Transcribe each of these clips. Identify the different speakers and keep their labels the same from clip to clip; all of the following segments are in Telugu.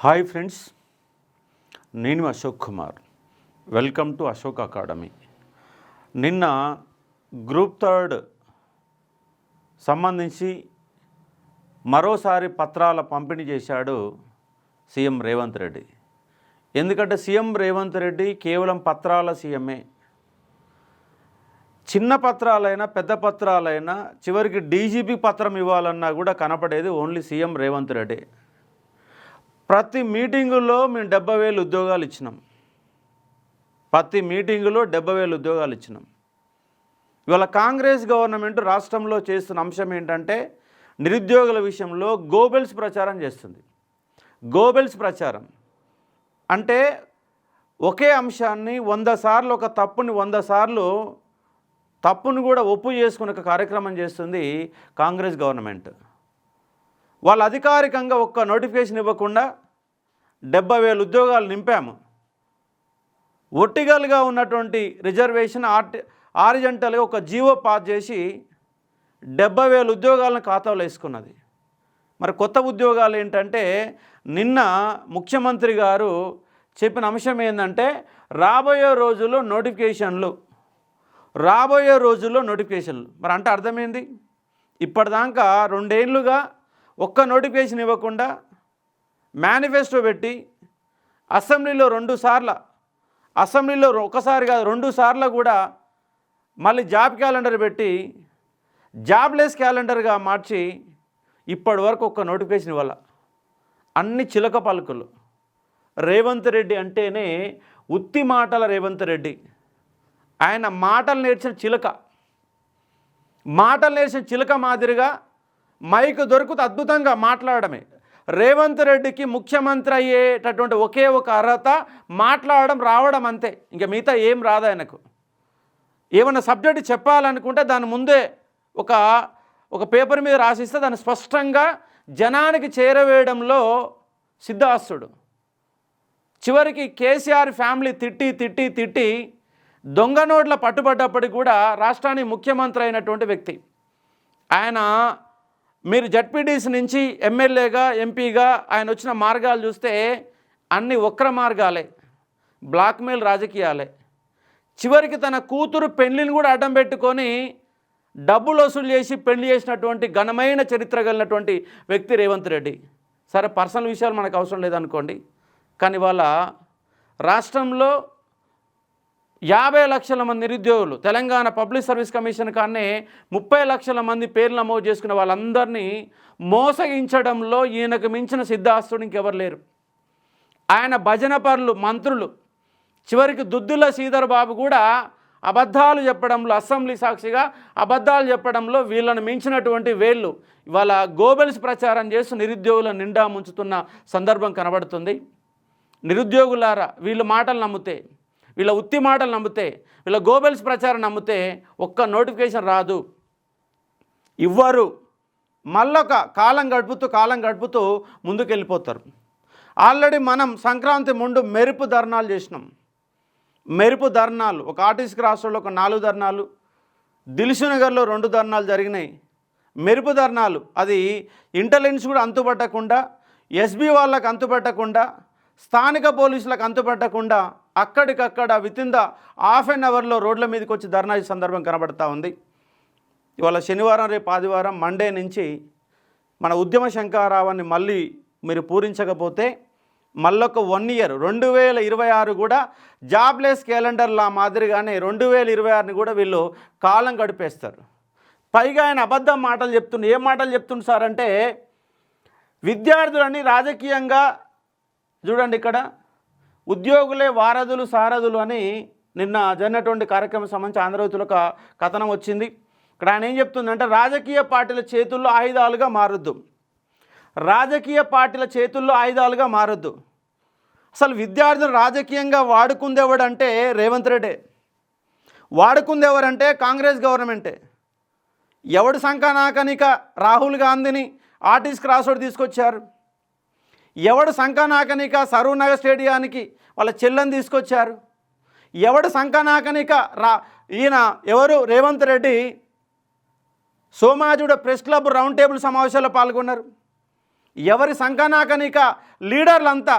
Speaker 1: హాయ్ ఫ్రెండ్స్, నేను Ashok Kumar. Welcome to Ashok academy. నిన్న గ్రూప్ థర్డ్ సంబంధించి మరోసారి పత్రాల పంపిణీ చేశాడు సీఎం రేవంత్ రెడ్డి. ఎందుకంటే సీఎం రేవంత్ రెడ్డి కేవలం పత్రాల సీఎంఏ. చిన్న పత్రాలైనా పెద్ద పత్రాలైనా చివరికి డీజీపీ పత్రం ఇవ్వాలన్నా కూడా కనపడేది ఓన్లీ సీఎం రేవంత్ రెడ్డి. ప్రతి మీటింగులో మేము 70,000 ఉద్యోగాలు ఇచ్చినాం. ప్రతి మీటింగులో 70,000 ఉద్యోగాలు ఇచ్చినాం. ఇవాళ కాంగ్రెస్ గవర్నమెంట్ రాష్ట్రంలో చేస్తున్న అంశం ఏంటంటే నిరుద్యోగుల విషయంలో గోబెల్స్ ప్రచారం చేస్తుంది. గోబెల్స్ ప్రచారం అంటే ఒకే అంశాన్ని 100 సార్లు, ఒక తప్పుని 100 సార్లు తప్పును కూడా ఒప్పు చేసుకునే ఒక కార్యక్రమం చేస్తుంది కాంగ్రెస్ గవర్నమెంట్. వాళ్ళు అధికారికంగా ఒక్క నోటిఫికేషన్ ఇవ్వకుండా 70,000 ఉద్యోగాలు నింపాము. ఒట్టిగల్గా ఉన్నటువంటి రిజర్వేషన్ ఆరిజెంటల్గా ఒక జీవో పాస్ చేసి 70,000 ఉద్యోగాలను ఖాతాలో వేసుకున్నది. మరి కొత్త ఉద్యోగాలు ఏంటంటే నిన్న ముఖ్యమంత్రి గారు చెప్పిన అంశం ఏంటంటే రాబోయే రోజుల్లో నోటిఫికేషన్లు. మరి అంటే అర్థమైంది, ఇప్పటిదాకా 2 ఏళ్ళుగా ఒక్క నోటిఫికేషన్ ఇవ్వకుండా మేనిఫెస్టో పెట్టి అసెంబ్లీలో 2 సార్లు, అసెంబ్లీలో ఒకసారి కాదు 2 సార్లు కూడా మళ్ళీ జాబ్ క్యాలెండర్ పెట్టి జాబ్లెస్ క్యాలెండర్గా మార్చి ఇప్పటి వరకు ఒక్క నోటిఫికేషన్ ఇవ్వాల. అన్ని చిలక పలుకులు. రేవంత్ రెడ్డి అంటేనే ఉత్తి మాటల రేవంత్ రెడ్డి. ఆయన మాటలు నేర్చిన చిలక మాదిరిగా మైకు దొరుకుతూ అద్భుతంగా మాట్లాడమే. రేవంత్ రెడ్డికి ముఖ్యమంత్రి అయ్యేటటువంటి ఒకే ఒక అర్హత మాట్లాడడం రావడం, అంతే. ఇంకా మిగతా ఏం రాదు ఆయనకు. ఏమన్నా సబ్జెక్ట్ చెప్పాలనుకుంటే దాని ముందే ఒక పేపర్ మీద రాసిస్తే దాన్ని స్పష్టంగా జనానికి చేరవేయడంలో సిద్ధాస్తుడు. చివరికి కేసీఆర్ ఫ్యామిలీ తిట్టి దొంగ నోట్ల పట్టుబడ్డప్పటికి కూడా రాష్ట్రానికి ముఖ్యమంత్రి అయినటువంటి వ్యక్తి ఆయన. మీరు జడ్పీటీసీ నుంచి ఎమ్మెల్యేగా, ఎంపీగా ఆయన వచ్చిన మార్గాలు చూస్తే అన్ని వక్ర మార్గాలే, బ్లాక్మెయిల్ రాజకీయాలే. చివరికి తన కూతురు పెళ్లిని కూడా అడ్డం పెట్టుకొని డబ్బులు వసూలు చేసి పెళ్లి చేసినటువంటి ఘనమైన చరిత్ర కలిగినటువంటి వ్యక్తి రేవంత్ రెడ్డి. సరే, పర్సనల్ విషయాలు మనకు అవసరం లేదనుకోండి, కానీ వాళ్ళ రాష్ట్రంలో 50 లక్షల మంది నిరుద్యోగులు, తెలంగాణ పబ్లిక్ సర్వీస్ కమిషన్ కానీ 30 లక్షల మంది పేర్లు నమోదు చేసుకున్న వాళ్ళందరినీ మోసగించడంలో ఈయనకు మించిన సిద్ధాస్తుడు ఇంకెవరు లేరు. ఆయన భజన పరులు, మంత్రులు, చివరికి దుద్దుల శ్రీధర్ బాబు కూడా అబద్ధాలు చెప్పడంలో, అసెంబ్లీ సాక్షిగా అబద్ధాలు చెప్పడంలో వీళ్ళను మించినటువంటి వేళ్ళు ఇవాళ గోబెల్స్ ప్రచారం చేస్తూ నిరుద్యోగులను నిండా ముంచుతున్న సందర్భం కనబడుతుంది. నిరుద్యోగులారా, వీళ్ళ మాటలు నమ్మితే, వీళ్ళ ఉత్తి మాటలు నమ్మితే, వీళ్ళ గోబెల్స్ ప్రచారం నమ్మితే ఒక్క నోటిఫికేషన్ రాదు, ఇవ్వరు. మళ్ళొక కాలం గడుపుతూ ముందుకెళ్ళిపోతారు. ఆల్రెడీ మనం సంక్రాంతి ముందు మెరుపు ధర్నాలు చేసినాం. మెరుపు ధర్నాలు ఒక ఆర్టీసీ రాష్ట్రంలో ఒక 4 ధర్నాలు, దిల్సుఖ్నగర్లో 2 ధర్నాలు జరిగినాయి. మెరుపు ధర్నాలు అది ఇంటెలిజెన్స్ కూడా అంతుపట్టకుండా, ఎస్బీ వాళ్ళకు అంతుపట్టకుండా, స్థానిక పోలీసులకు అంతుపట్టకుండా అక్కడికక్కడ వితిన్ ద ½ an hourలో రోడ్ల మీదకి వచ్చి ధర్నా సందర్భం కనబడతా ఉంది. ఇవాళ శనివారం, రేపు ఆదివారం, మండే నుంచి మన ఉద్యమ శంఖారావాన్ని మళ్ళీ మీరు పూరించకపోతే మళ్ళొక 1 year 2026 కూడా జాబ్లెస్ క్యాలెండర్లా మాదిరిగానే 2026ని కూడా వీళ్ళు కాలం గడిపేస్తారు. పైగా ఆయన అబద్ధం మాటలు చెప్తుండే. ఏం మాటలు చెప్తుండు సార్ అంటే, విద్యార్థులని రాజకీయంగా చూడండి, ఇక్కడ ఉద్యోగులే వారధులు సారథులు అని నిన్న జరిగినటువంటి కార్యక్రమం సంబంధించి ఆంధ్రజ్యోతిలో ఒక కథనం వచ్చింది. ఇక్కడ ఆయన ఏం చెప్తుందంటే రాజకీయ పార్టీల చేతుల్లో ఆయుధాలుగా మారొద్దు. అసలు విద్యార్థులు రాజకీయంగా వాడుకుందేవాడంటే రేవంత్ రెడ్డి, వాడుకుందేవారంటే కాంగ్రెస్ గవర్నమెంటే. ఎవడు సంకనాకనిక రాహుల్ గాంధీని ఆర్టీసీ క్రాస్ రోడ్ తీసుకొచ్చారు, ఎవడు సంకనాకనిక సరూర్ నగర్ స్టేడియానికి వాళ్ళ చెల్లెని తీసుకొచ్చారు, ఎవడు సంకనాకనిక ఈయన ఎవరు Revanth Reddy Somajiguda press club round table సమావేశాల్లో పాల్గొన్నారు. ఎవరి సంకనాకనిక లీడర్లంతా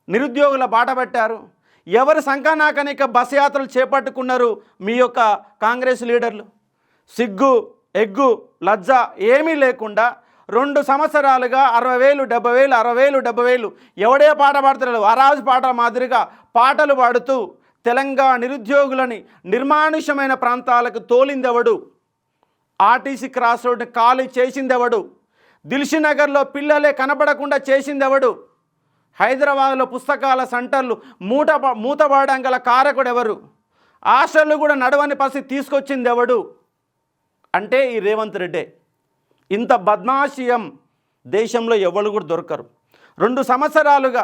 Speaker 1: నిరుద్యోగుల బాట పట్టారు? ఎవరి సంకనాకనిక బస్ యాత్రలు చేపట్టుకున్నారు మీ యొక్క కాంగ్రెస్ లీడర్లు? సిగ్గు ఎగ్గు లజ్జ ఏమీ లేకుండా 2 సంవత్సరాలుగా 60,000 70,000 60,000 70,000 ఎవడే పాట పాడతారు? అరాజు పాట మాదిరిగా పాటలు పాడుతూ తెలంగాణ నిరుద్యోగులని నిర్మానుష్యమైన ప్రాంతాలకు తోలిందెవడు? ఆర్టీసీ క్రాస్ రోడ్ని ఖాళీ చేసిందెవడు? దిల్షునగర్లో పిల్లలే కనపడకుండా చేసిందెవడు? హైదరాబాద్లో పుస్తకాల సెంటర్లు మూతబాడం గల కారకుడు ఎవరు? హాస్టళ్ళు కూడా నడవని పరిస్థితి తీసుకొచ్చింది ఎవడు? అంటే ఈ రేవంత్ రెడ్డే. ఇంత బద్మాషియం దేశంలో ఎవరు కూడా దొరకరు. 2 సంవత్సరాలుగా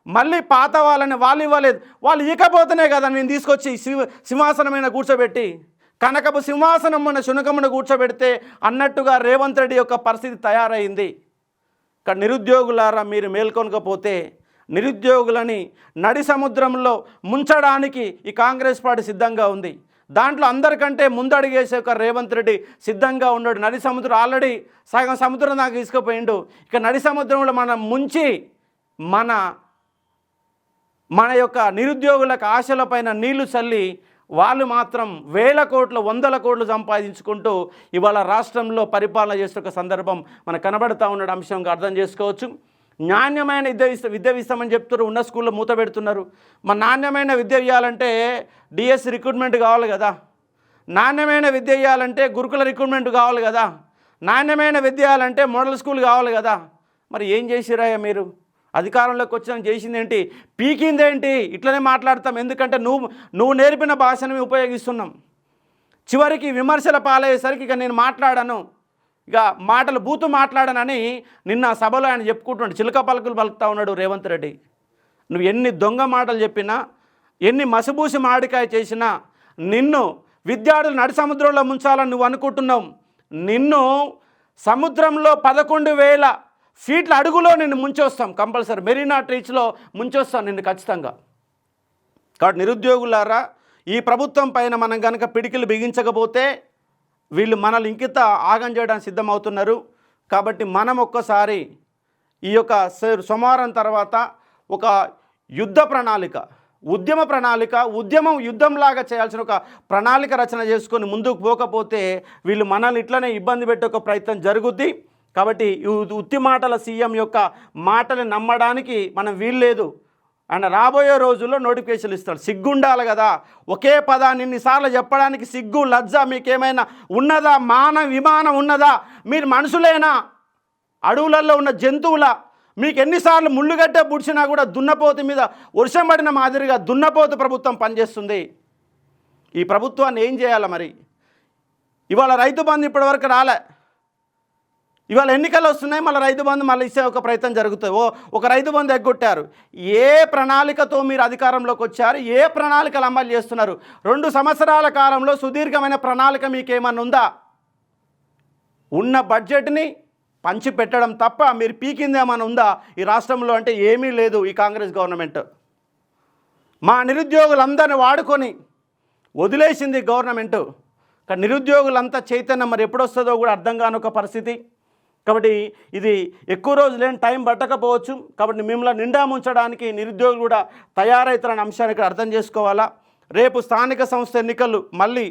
Speaker 1: మళ్ళీ పాత వాళ్ళని వాళ్ళు ఇవ్వలేదు. వాళ్ళు ఇకపోతేనే కదా నేను తీసుకొచ్చి సింహాసనమైన కూర్చోబెట్టి కనకపు సింహాసనం మన శునకమును కూర్చోబెడితే అన్నట్టుగా రేవంత్ రెడ్డి యొక్క పరిస్థితి తయారైంది. కానీ నిరుద్యోగులారా, మీరు మేల్కొనకపోతే నిరుద్యోగులని నడి సముద్రంలో ముంచడానికి ఈ కాంగ్రెస్ పార్టీ సిద్ధంగా ఉంది. దాంట్లో అందరికంటే ముందడుగేసే ఒక రేవంత్ రెడ్డి సిద్ధంగా ఉన్నాడు. నడి సముద్రం ఆల్రెడీ సగం సముద్రం దాకా తీసుకుపోయిండు. ఇక నడి సముద్రంలో మనం ముంచి మన యొక్క నిరుద్యోగులకు ఆశలపైన నీళ్లు చల్లి వాళ్ళు మాత్రం 1,000 కోట్లు 100 కోట్లు సంపాదించుకుంటూ ఇవాళ రాష్ట్రంలో పరిపాలన చేస్తున్న సందర్భం మనకు కనబడతా ఉన్న అంశంగా అర్థం చేసుకోవచ్చు. నాణ్యమైన విద్య ఇస్తామని చెప్తున్నారు, ఉన్న స్కూల్లో మూత పెడుతున్నారు. మన నాణ్యమైన విద్య ఇవ్వాలంటే డిఎస్ రిక్రూట్మెంట్ కావాలి కదా, నాణ్యమైన విద్య ఇవ్వాలంటే గురుకుల రిక్రూట్మెంట్ కావాలి కదా, నాణ్యమైన విద్య ఇవ్వాలంటే మోడల్ స్కూల్ కావాలి కదా. మరి ఏం చేసిరాయా మీరు? అధికారంలోకి వచ్చిన చేసింది ఏంటి? పీకిందేంటి? ఇట్లనే మాట్లాడతాం. ఎందుకంటే నువ్వు నేర్పిన భాషను ఉపయోగిస్తున్నాం. చివరికి విమర్శల పాలయ్యేసరికి ఇక నేను మాట్లాడను, ఇక మాటలు బూతు మాట్లాడనని నిన్న సభలో ఆయన చెప్పుకుంటున్నాడు. చిలక పలుకులు పలుకుతా ఉన్నాడు రేవంత్ రెడ్డి. నువ్వు ఎన్ని దొంగ మాటలు చెప్పినా, ఎన్ని మసిబూసి మాడికాయ చేసినా, నిన్ను విద్యార్థులు నడి సముద్రంలో ముంచాలని నువ్వు అనుకుంటున్నావు. నిన్ను సముద్రంలో 11,000 ఫీట్ల అడుగులో నిన్ను ముంచొస్తాం. కంపల్సరీ మెరీనా ట్రీచ్లో ముంచొస్తాం నిన్ను ఖచ్చితంగా. కాబట్టి నిరుద్యోగులారా, ఈ ప్రభుత్వం పైన మనం కనుక పిడికిలు బిగించకపోతే వీళ్ళు మనల్ని ఇంకిత ఆగం చేయడానికి సిద్ధమవుతున్నారు. కాబట్టి మనం ఒక్కసారి ఈ యొక్క సోమవారం తర్వాత ఒక యుద్ధ ప్రణాళిక, ఉద్యమ ప్రణాళిక, యుద్ధంలాగా చేయాల్సిన ఒక ప్రణాళిక రచన చేసుకొని ముందుకు పోకపోతే వీళ్ళు మనల్ని ఇట్లనే ఇబ్బంది పెట్టే ఒక ప్రయత్నం జరుగుద్ది. కాబట్టి ఉత్తి మాటల సీఎం యొక్క మాటలు నమ్మడానికి మనం వీల్లేదు. ఆయన రాబోయే రోజుల్లో నోటిఫికేషన్లు ఇస్తాడు. సిగ్గుండాలి కదా, ఒకే పదాన్ని ఇన్నిసార్లు చెప్పడానికి సిగ్గు లజ్జ మీకేమైనా ఉన్నదా? విమానం ఉన్నదా? మీరు మనుషులేనా? అడవులలో ఉన్న జంతువుల? మీకు ఎన్నిసార్లు ముళ్ళుగడ్డ పుడిచినా కూడా దున్నపోతు మీద వర్షం పడిన మాదిరిగా దున్నపోతు ప్రభుత్వం పనిచేస్తుంది. ఈ ప్రభుత్వాన్ని ఏం చేయాలి మరి? ఇవాళ రైతు బంధు ఇప్పటివరకు రాలే, ఇవాళ ఎన్నికలు వస్తున్నాయి, మళ్ళీ రైతు బంధు మళ్ళీ ఇచ్చే ఒక ప్రయత్నం జరుగుతుంది. ఒక రైతు బంధు ఎగ్గొట్టారు. ఏ ప్రణాళికతో మీరు అధికారంలోకి వచ్చారు? ఏ ప్రణాళికలు అమలు చేస్తున్నారు? 2 సంవత్సరాల కాలంలో సుదీర్ఘమైన ప్రణాళిక మీకేమన్నా ఉందా? ఉన్న బడ్జెట్ని పంచి పెట్టడం తప్ప మీరు పీకిందేమన్నా ఉందా ఈ రాష్ట్రంలో? అంటే ఏమీ లేదు. ఈ కాంగ్రెస్ గవర్నమెంట్ మా నిరుద్యోగులందరిని వాడుకొని వదిలేసింది గవర్నమెంటు. కానీ నిరుద్యోగులంతా చైతన్యం మరి ఎప్పుడొస్తుందో కూడా అర్థం కాని ఒక పరిస్థితి. కాబట్టి ఇది ఎక్కువ రోజులేని టైం పట్టకపోవచ్చు. కాబట్టి మిమ్మల్ని నిండా ముంచడానికి నిరుద్యోగులు కూడా తయారవుతారనే అంశాన్ని ఇక్కడ అర్థం చేసుకోవాలా. రేపు స్థానిక సంస్థ ఎన్నికలు మళ్ళీ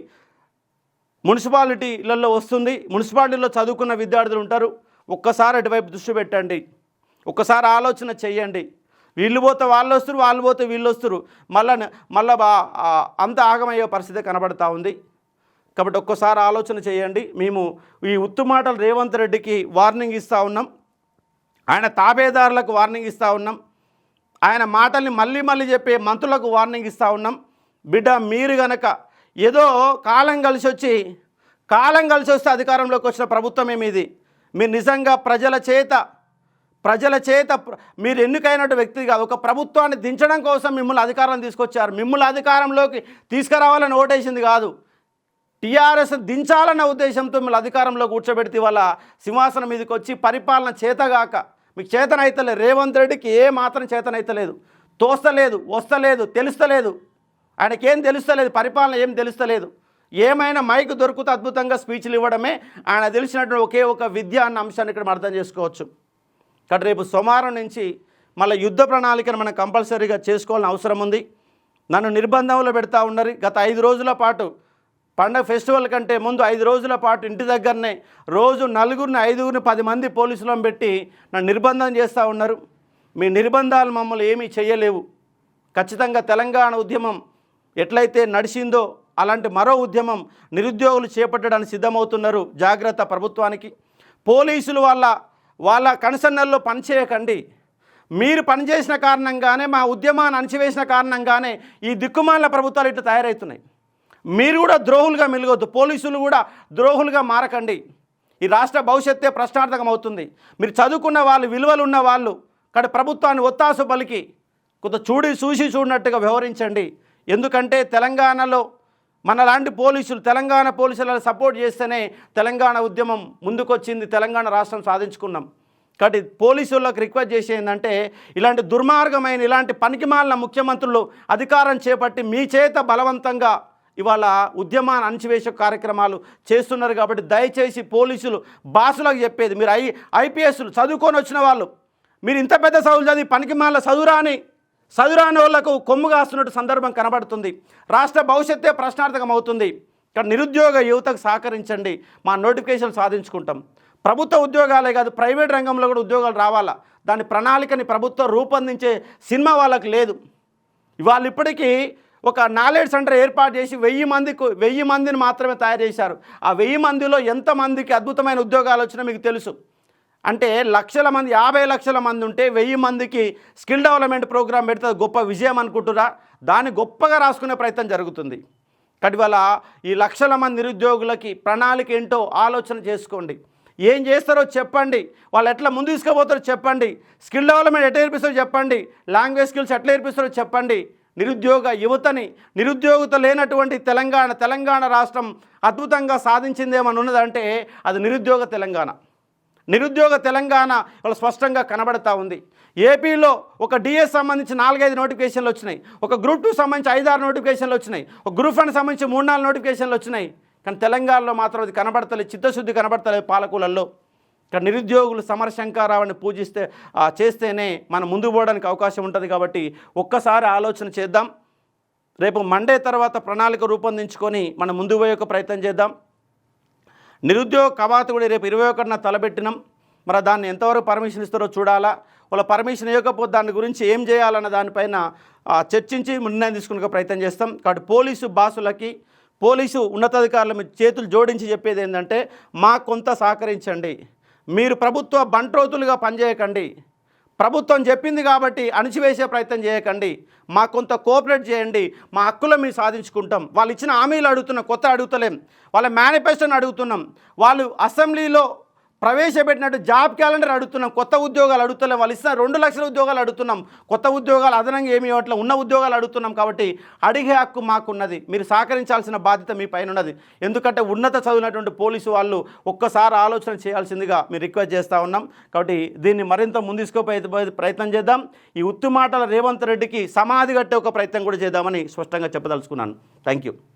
Speaker 1: మున్సిపాలిటీలలో వస్తుంది. మున్సిపాలిటీలో చదువుకున్న విద్యార్థులు ఉంటారు. ఒక్కసారి అటువైపు దృష్టి పెట్టండి, ఒక్కసారి ఆలోచన చెయ్యండి. వీళ్ళు పోతే వాళ్ళు వస్తారు, వాళ్ళు పోతే వీళ్ళు వస్తారు, మళ్ళీ అంత ఆగమయ్యే పరిస్థితి కనబడతా ఉంది. కాబట్టి ఒక్కసారి ఆలోచన చేయండి. మేము ఈ ఉత్తుమాటలు రేవంత్ రెడ్డికి వార్నింగ్ ఇస్తూ ఉన్నాం, ఆయన తాబేదారులకు వార్నింగ్ ఇస్తూ ఉన్నాం, ఆయన మాటల్ని మళ్ళీ చెప్పే మంత్రులకు వార్నింగ్ ఇస్తూ ఉన్నాం. బిడ్డ, మీరు గనక ఏదో కాలం కలిసి వస్తే అధికారంలోకి వచ్చిన ప్రభుత్వమే మీది. మీరు నిజంగా ప్రజల చేత మీరు ఎన్నికైనట్టు వ్యక్తి కాదు. ఒక ప్రభుత్వాన్ని దించడం కోసం మిమ్మల్ని అధికారం తీసుకొచ్చారు. మిమ్మల్ని అధికారంలోకి తీసుకురావాలని ఓటేసింది కాదు. టీఆర్ఎస్ దించాలన్న ఉద్దేశంతో మిమ్మల్ని అధికారంలో కూర్చోబెడితే వాళ్ళ సింహాసనం మీదకి వచ్చి పరిపాలన చేతగాక మీకు చేతనైతలేదు. రేవంత్ రెడ్డికి ఏ మాత్రం చేతనైతలేదు, తోస్తలేదు, వస్తలేదు, తెలుస్తలేదు. ఆయనకేం తెలుస్తలేదు, పరిపాలన ఏం తెలుస్తలేదు. ఏమైనా మైక్ దొరుకుతూ అద్భుతంగా స్పీచ్లు ఇవ్వడమే ఆయన తెలిసినటువంటి ఒకే ఒక విద్య అన్న అంశాన్ని ఇక్కడ అర్థం చేసుకోవచ్చు. కాబట్టి రేపు సోమవారం నుంచి మళ్ళీ యుద్ధ ప్రణాళికను మనం కంపల్సరీగా చేసుకోవాలని అవసరం ఉంది. నన్ను నిర్బంధంలో పెడతా ఉన్నారు. గత 5 రోజుల పాటు పండగ ఫెస్టివల్ కంటే ముందు 5 రోజుల పాటు ఇంటి దగ్గరనే రోజు 4, 5, 10 మంది పోలీసులను పెట్టి నన్ను నిర్బంధం చేస్తూ ఉన్నారు. మీ నిర్బంధాలు మమ్మల్ని ఏమీ చేయలేవు. ఖచ్చితంగా తెలంగాణ ఉద్యమం ఎట్లయితే నడిచిందో అలాంటి మరో ఉద్యమం నిరుద్యోగులు చేపట్టడానికి సిద్ధమవుతున్నారు. జాగ్రత్త ప్రభుత్వానికి. పోలీసులు వాళ్ళ కనుసన్నల్లో పనిచేయకండి. మీరు పనిచేసిన కారణంగానే మా ఉద్యమాన్ని అణచివేసిన కారణంగానే ఈ దిక్కుమాల ప్రభుత్వాలు ఇట్లా తయారవుతున్నాయి. మీరు కూడా ద్రోహులుగా మెలగొద్దు. పోలీసులు కూడా ద్రోహులుగా మారకండి. ఈ రాష్ట్ర భవిష్యత్తే ప్రశ్నార్థకం అవుతుంది. మీరు చదువుకున్న వాళ్ళు, విలువలు ఉన్న వాళ్ళు కానీ ప్రభుత్వాన్ని ఒత్తాసు పలికి కొంత చూసి చూడనట్టుగా వ్యవహరించండి. ఎందుకంటే తెలంగాణలో మనలాంటి పోలీసులు, తెలంగాణ పోలీసులను సపోర్ట్ చేస్తేనే తెలంగాణ ఉద్యమం ముందుకొచ్చింది, తెలంగాణ రాష్ట్రం సాధించుకున్నాం. కాబట్టి పోలీసులకు రిక్వెస్ట్ చేసి ఏంటంటే ఇలాంటి దుర్మార్గమైన, ఇలాంటి పనికిమాలిన ముఖ్యమంత్రులు అధికారం చేపట్టి మీ చేత బలవంతంగా ఇవాళ ఉద్యమాన్ని అణచివేసే కార్యక్రమాలు చేస్తున్నారు. కాబట్టి దయచేసి పోలీసులు బాసులకు చెప్పేది, మీరు ఐపీఎస్లు చదువుకొని వచ్చిన వాళ్ళు, మీరు ఇంత పెద్ద చదువులు చదివి పనికిమాలిన చదువురాని వాళ్లకు కొమ్ము కాస్తున్నట్టు సందర్భం కనబడుతుంది. రాష్ట్ర భవిష్యత్తే ప్రశ్నార్థకం అవుతుంది. కానీ నిరుద్యోగ యువతకు సహకరించండి. మా నోటిఫికేషన్ సాధించుకుంటాం. ప్రభుత్వ ఉద్యోగాలే కాదు, ప్రైవేట్ రంగంలో కూడా ఉద్యోగాలు రావాలా. దాని ప్రణాళికని ప్రభుత్వం రూపొందించే సినిమా వాళ్ళకి లేదు. ఇవాళ ఇప్పటికీ ఒక నాలెడ్జ్ సెంటర్ ఏర్పాటు చేసి 1000 మందిని మాత్రమే తయారు చేశారు. ఆ 1000 మందిలో ఎంతమందికి అద్భుతమైన ఉద్యోగాలు వచ్చినా మీకు తెలుసు. అంటే లక్షల మంది, 50 లక్షల మంది ఉంటే 1000 మందికి స్కిల్ డెవలప్మెంట్ ప్రోగ్రాం పెడితే గొప్ప విజయం అనుకుంటురా? దాన్ని గొప్పగా రాసుకునే ప్రయత్నం జరుగుతుంది. కాబట్టి వల్ల ఈ లక్షల మంది నిరుద్యోగులకి ప్రణాళిక ఏంటో ఆలోచన చేసుకోండి. ఏం చేస్తారో చెప్పండి. వాళ్ళు ఎట్లా ముందు తీసుకుపోతారో చెప్పండి. స్కిల్ డెవలప్మెంట్ ఎట్లా నేర్పిస్తారో చెప్పండి. లాంగ్వేజ్ స్కిల్స్ ఎట్లా నేర్పిస్తారో చెప్పండి. నిరుద్యోగ యువతని, నిరుద్యోగత లేనటువంటి తెలంగాణ రాష్ట్రం అద్భుతంగా సాధించిందేమని ఉన్నదంటే అది నిరుద్యోగ తెలంగాణ. నిరుద్యోగ తెలంగాణ వాళ్ళు స్పష్టంగా కనబడతా ఉంది. ఏపీలో ఒక డిఎస్ సంబంధించి 4-5 నోటిఫికేషన్లు వచ్చినాయి. ఒక గ్రూప్ 2 సంబంధించి 5-6 నోటిఫికేషన్లు వచ్చినాయి. ఒక గ్రూప్ 1 సంబంధించి 3-4 నోటిఫికేషన్లు వచ్చినాయి. కానీ తెలంగాణలో మాత్రం అది కనబడతలేదు, చిత్తశుద్ధి కనబడతలేదు పాలకులలో. కానీ నిరుద్యోగులు సమరశంకారావుని చేస్తేనే మనం ముందుకు పోవడానికి అవకాశం ఉంటుంది. కాబట్టి ఒక్కసారి ఆలోచన చేద్దాం. రేపు మండే తర్వాత ప్రణాళిక రూపొందించుకొని మనం ముందుకు పోయే ప్రయత్నం చేద్దాం. నిరుద్యోగ కవాతు కూడా రేపు 21న తలపెట్టినాం. మరి దాన్ని ఎంతవరకు పర్మిషన్ ఇస్తారో చూడాలా. వాళ్ళ పర్మిషన్ ఇవ్వకపోతే దాని గురించి ఏం చేయాలన్న దానిపైన చర్చించి నిర్ణయం తీసుకునే ప్రయత్నం చేస్తాం. కాబట్టి పోలీసు బాసులకి, పోలీసు ఉన్నతాధికారుల చేతులు జోడించి చెప్పేది ఏంటంటే మాకు కొంత సహకరించండి. మీరు ప్రభుత్వ బంట్రోతులుగా పనిచేయకండి. ప్రభుత్వం చెప్పింది కాబట్టి అణిచివేసే ప్రయత్నం చేయకండి. మాకు కొంత కోఆపరేట్ చేయండి. మా హక్కులు మేము సాధించుకుంటాం. వాళ్ళు ఇచ్చిన హామీలు అడుగుతున్నాం, కొత్త అడుగుతలేం. వాళ్ళ మేనిఫెస్టోని అడుగుతున్నాం. వాళ్ళు అసెంబ్లీలో ప్రవేశపెట్టినట్టు జాబ్ క్యాలెండర్ అడుగుతున్నాం. కొత్త ఉద్యోగాలు అడుగుతలేం. వాళ్ళు ఇస్తున్న 2 లక్షల ఉద్యోగాలు అడుగుతున్నాం. కొత్త ఉద్యోగాలు అదనంగా ఏమి ఇవ్వట్లే, ఉన్న ఉద్యోగాలు అడుగుతున్నాం. కాబట్టి అడిగే హక్కు మాకున్నది. మీరు సహకరించాల్సిన బాధ్యత మీ పైన ఉన్నది. ఎందుకంటే ఉన్నత చదివినటువంటి పోలీసు వాళ్ళు ఒక్కసారి ఆలోచన చేయాల్సిందిగా మీరు రిక్వెస్ట్ చేస్తూ ఉన్నాం. కాబట్టి దీన్ని మరింత ముందుకు ప్రయత్నం చేద్దాం. ఈ ఉత్తు మాటల రేవంత్ రెడ్డికి సమాధి కట్టే ఒక ప్రయత్నం కూడా చేద్దామని స్పష్టంగా చెప్పదలుచుకున్నాను. Thank you.